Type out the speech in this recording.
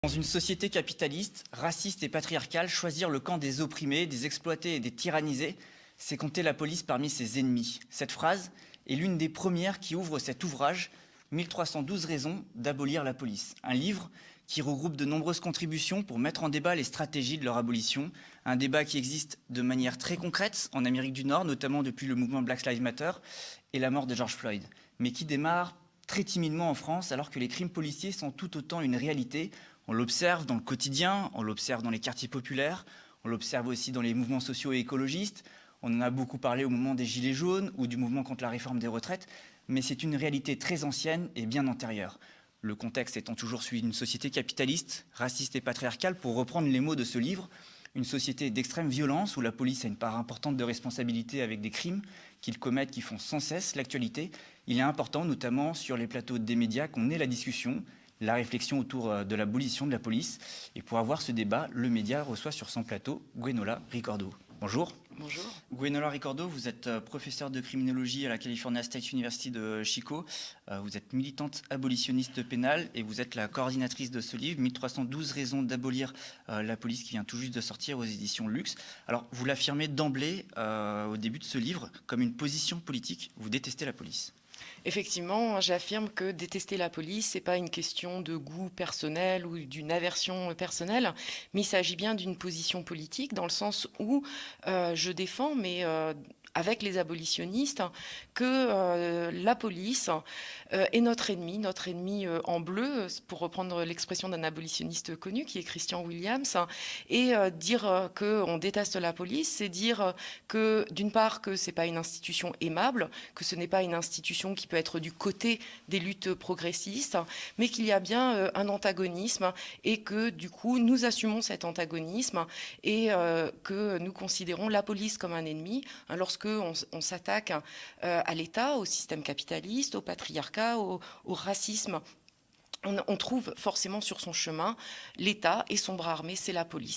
Dans une société capitaliste, raciste et patriarcale, choisir le camp des opprimés, des exploités et des tyrannisés, c'est compter la police parmi ses ennemis. Cette phrase est l'une des premières qui ouvre cet ouvrage, 1312 raisons d'abolir la police. Un livre qui regroupe de nombreuses contributions pour mettre en débat les stratégies de leur abolition. Un débat qui existe de manière très concrète en Amérique du Nord, notamment depuis le mouvement Black Lives Matter et la mort de George Floyd, mais qui démarre très timidement en France, alors que les crimes policiers sont tout autant une réalité. On l'observe dans le quotidien, on l'observe dans les quartiers populaires, on l'observe aussi dans les mouvements sociaux et écologistes. On en a beaucoup parlé au moment des Gilets jaunes ou du mouvement contre la réforme des retraites, mais c'est une réalité très ancienne et bien antérieure. Le contexte étant toujours celui d'une société capitaliste, raciste et patriarcale, pour reprendre les mots de ce livre, une société d'extrême violence où la police a une part importante de responsabilité avec des crimes qu'ils commettent, qui font sans cesse l'actualité. Il est important, notamment sur les plateaux des médias, qu'on ait la discussion, la réflexion autour de l'abolition de la police. Et pour avoir ce débat, le média reçoit sur son plateau Gwenola Ricordo. Bonjour. Bonjour. Gwenola Ricordo, vous êtes professeure de criminologie à la California State University de Chico. Vous êtes militante abolitionniste pénale et vous êtes la coordinatrice de ce livre, 1312 raisons d'abolir la police, qui vient tout juste de sortir aux éditions Luxe. Alors, vous l'affirmez d'emblée au début de ce livre comme une position politique. Vous détestez la police. Effectivement, j'affirme que détester la police, ce n'est pas une question de goût personnel ou d'une aversion personnelle, mais il s'agit bien d'une position politique dans le sens où je défends, mais avec les abolitionnistes, que la police est notre ennemi en bleu, pour reprendre l'expression d'un abolitionniste connu qui est Christian Williams. Et dire qu'on déteste la police, c'est dire que d'une part que ce n'est pas une institution aimable, que ce n'est pas une institution qui peut être du côté des luttes progressistes, mais qu'il y a bien un antagonisme et que du coup nous assumons cet antagonisme et que nous considérons la police comme un ennemi lorsque on s'attaque à l'État, au système capitaliste, au patriarcat, au racisme. On trouve forcément sur son chemin l'État et son bras armé, c'est la police.